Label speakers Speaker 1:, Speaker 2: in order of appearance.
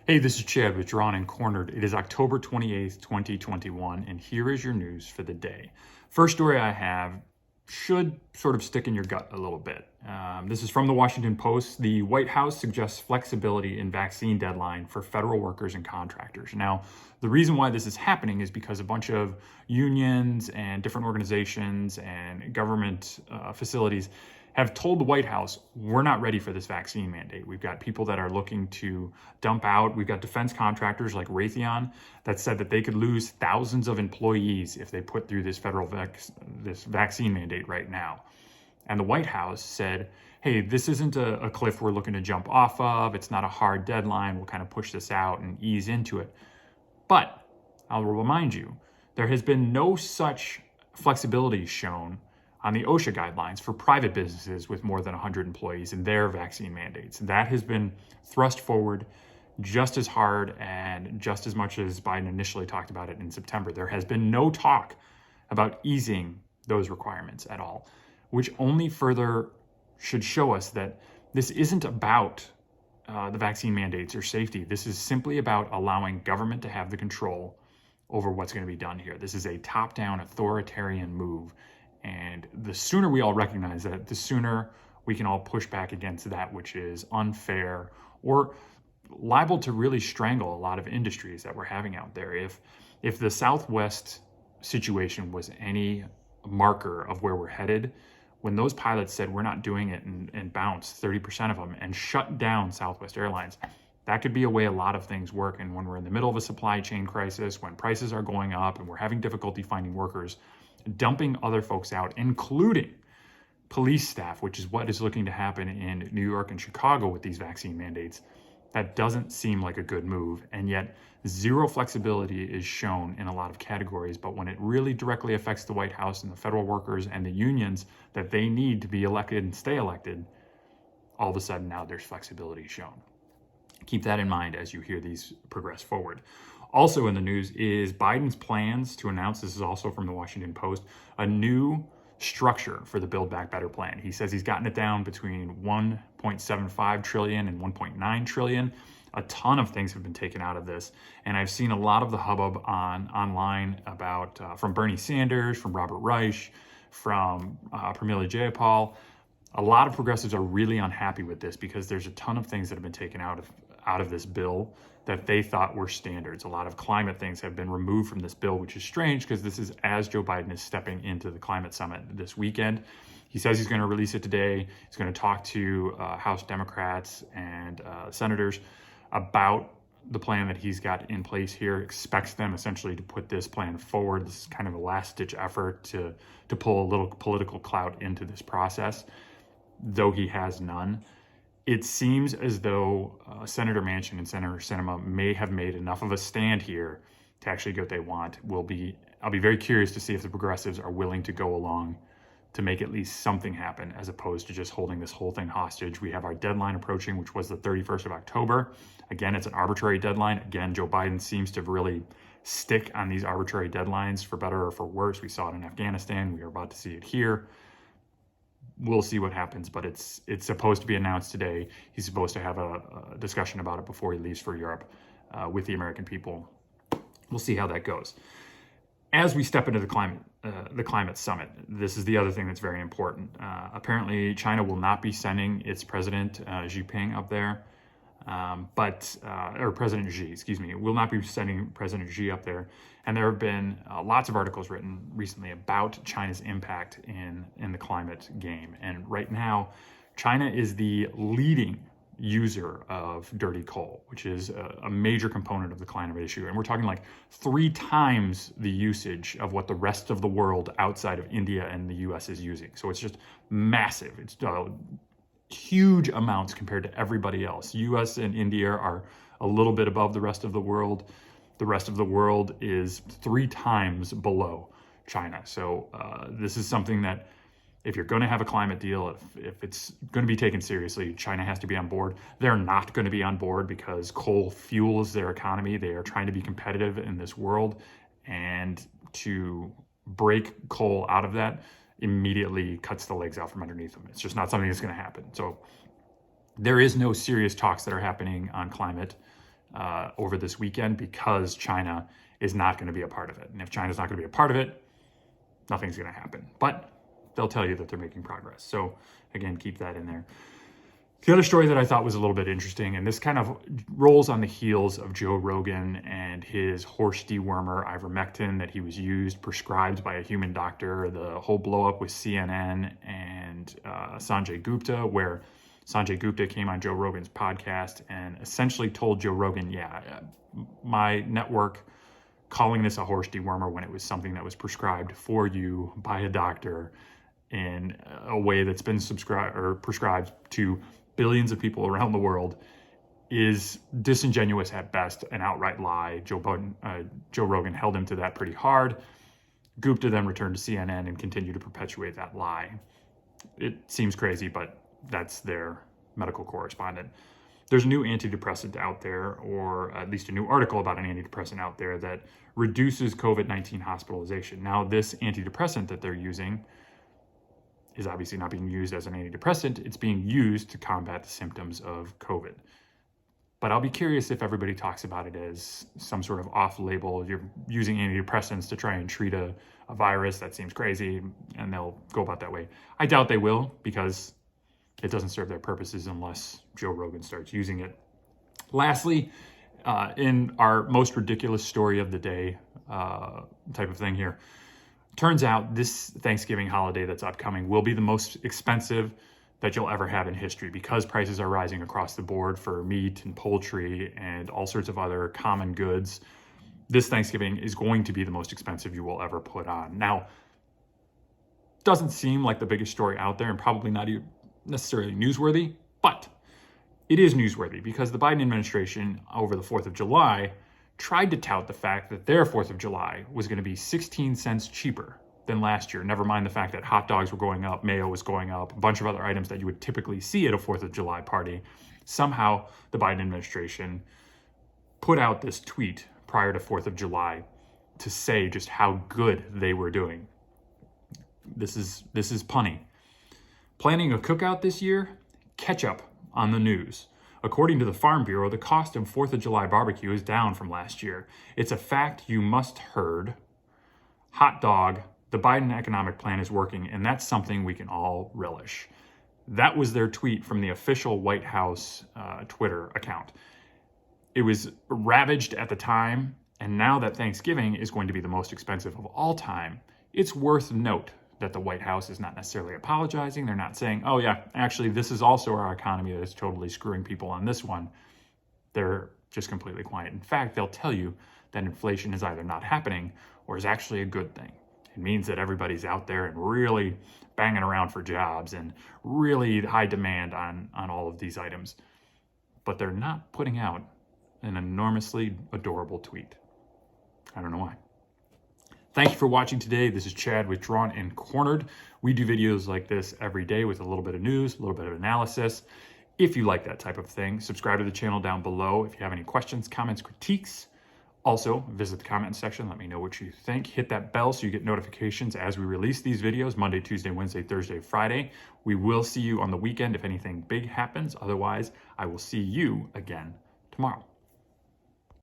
Speaker 1: Hey, this is Chad with Drawn and Cornered. It is October 28th, 2021, and here is your news for the day. First story I have should sort of stick in your gut a little bit. This is from the Washington Post. The White House suggests flexibility in vaccine deadline for federal workers and contractors. Now, the reason why this is happening is because a bunch of unions and different organizations and government facilities have told the White House, we're not ready for this vaccine mandate. We've got people that are looking to dump out. We've got defense contractors like Raytheon that said that they could lose thousands of employees if they put through this federal vaccine mandate right now. And the White House said, hey, this isn't a cliff we're looking to jump off of. It's not a hard deadline. We'll kind of push this out and ease into it. But I'll remind you, there has been no such flexibility shown on the OSHA guidelines for private businesses with more than 100 employees and their vaccine mandates. That has been thrust forward just as hard and just as much as Biden initially talked about it in September. There has been no talk about easing those requirements at all, which only further should show us that this isn't about the vaccine mandates or safety. This is simply about allowing government to have the control over what's going to be done here. This is a top-down authoritarian move. And the sooner we all recognize that, the sooner we can all push back against that which is unfair or liable to really strangle a lot of industries that we're having out there. If the Southwest situation was any marker of where we're headed, when those pilots said we're not doing it and bounced 30% of them and shut down Southwest Airlines, that could be a way a lot of things work. And when we're in the middle of a supply chain crisis, when prices are going up and we're having difficulty finding workers, dumping other folks out, including police staff, which is what is looking to happen in New York and Chicago with these vaccine mandates, that doesn't seem like a good move. And yet zero flexibility is shown in a lot of categories. But when it really directly affects the White House and the federal workers and the unions that they need to be elected and stay elected, all of a sudden now there's flexibility shown. Keep that in mind as you hear these progress forward. Also in the news is Biden's plans to announce, this is also from the Washington Post, a new structure for the Build Back Better plan. He says he's gotten it down between 1.75 trillion and 1.9 trillion. A ton of things have been taken out of this. And I've seen a lot of the hubbub online about from Bernie Sanders, from Robert Reich, from Pramila Jayapal. A lot of progressives are really unhappy with this because there's a ton of things that have been taken out of this bill that they thought were standards. A lot of climate things have been removed from this bill, which is strange because this is as Joe Biden is stepping into the climate summit this weekend. He says he's going to release it today. He's going to talk to House Democrats and senators about the plan that he's got in place here, expects them essentially to put this plan forward. This is kind of a last-ditch effort to pull a little political clout into this process, though he has none. It seems as though Senator Manchin and Senator Sinema may have made enough of a stand here to actually get what they want. I'll be very curious to see if the progressives are willing to go along to make at least something happen as opposed to just holding this whole thing hostage. We have our deadline approaching, which was the 31st of October. Again, it's an arbitrary deadline. Again, Joe Biden seems to really stick on these arbitrary deadlines for better or for worse. We saw it in Afghanistan. We are about to see it here. We'll see what happens, but it's supposed to be announced today. He's supposed to have a discussion about it before he leaves for Europe with the American people. We'll see how that goes. As we step into the climate summit, this is the other thing that's very important. Apparently, China will not be sending its president Xi Jinping up there, or President Xi, excuse me, will not be sending President Xi up there. And there have been lots of articles written recently about China's impact in the climate game. And right now, China is the leading user of dirty coal, which is a major component of the climate issue. And we're talking like 3 times the usage of what the rest of the world outside of India and the US is using. So it's just massive. It's huge amounts compared to everybody else. US and India are a little bit above the rest of the world. The rest of the world is 3 times below China. So this is something that if you're going to have a climate deal, if it's going to be taken seriously, China has to be on board. They're not going to be on board because coal fuels their economy. They are trying to be competitive in this world. And to break coal out of that immediately cuts the legs out from underneath them. It's just not something that's going to happen. So there is no serious talks that are happening on climate over this weekend because China is not going to be a part of it. And if China's not going to be a part of it, nothing's going to happen. But they'll tell you that they're making progress. So again, keep that in there. The other story that I thought was a little bit interesting, and this kind of rolls on the heels of Joe Rogan and his horse dewormer ivermectin that he was prescribed by a human doctor, the whole blow up with CNN and Sanjay Gupta, where Sanjay Gupta came on Joe Rogan's podcast and essentially told Joe Rogan, yeah, my network calling this a horse dewormer when it was something that was prescribed for you by a doctor in a way that's been prescribed to billions of people around the world is disingenuous at best, an outright lie. Joe Rogan held him to that pretty hard. Gupta then returned to CNN and continued to perpetuate that lie. It seems crazy, but that's their medical correspondent. There's a new antidepressant out there, or at least a new article about an antidepressant out there that reduces COVID-19 hospitalization. Now, this antidepressant that they're using is obviously not being used as an antidepressant. It's being used to combat the symptoms of COVID. But I'll be curious if everybody talks about it as some sort of off-label, you're using antidepressants to try and treat a virus. That seems crazy, and they'll go about that way. I doubt they will, because it doesn't serve their purposes unless Joe Rogan starts using it. Lastly, in our most ridiculous story of the day type of thing here, turns out this Thanksgiving holiday that's upcoming will be the most expensive that you'll ever have in history, because prices are rising across the board for meat and poultry and all sorts of other common goods. This Thanksgiving is going to be the most expensive you will ever put on. Now, doesn't seem like the biggest story out there and probably not even necessarily newsworthy, but it is newsworthy because the Biden administration over the 4th of July tried to tout the fact that their 4th of July was going to be 16 cents cheaper than last year. Never mind the fact that hot dogs were going up, mayo was going up, a bunch of other items that you would typically see at a 4th of July party. Somehow the Biden administration put out this tweet prior to 4th of July to say just how good they were doing. This is punny. Planning a cookout this year? Ketchup on the news. According to the Farm Bureau, the cost of 4th of July barbecue is down from last year. It's a fact you must heard. Hot dog, the Biden economic plan is working, and that's something we can all relish. That was their tweet from the official White House Twitter account. It was ravaged at the time, and now that Thanksgiving is going to be the most expensive of all time, it's worth note that the White House is not necessarily apologizing. They're not saying, oh yeah, actually this is also our economy that is totally screwing people on this one. They're just completely quiet. In fact, they'll tell you that inflation is either not happening or is actually a good thing. It means that everybody's out there and really banging around for jobs and really high demand on all of these items. But they're not putting out an enormously adorable tweet. I don't know why. Thank you for watching today. This is Chad with Drawn and Cornered. We do videos like this every day with a little bit of news, a little bit of analysis. If you like that type of thing, subscribe to the channel down below. If you have any questions, comments, critiques, also visit the comment section. Let me know what you think. Hit that bell so you get notifications as we release these videos Monday, Tuesday, Wednesday, Thursday, Friday. We will see you on the weekend if anything big happens. Otherwise, I will see you again tomorrow.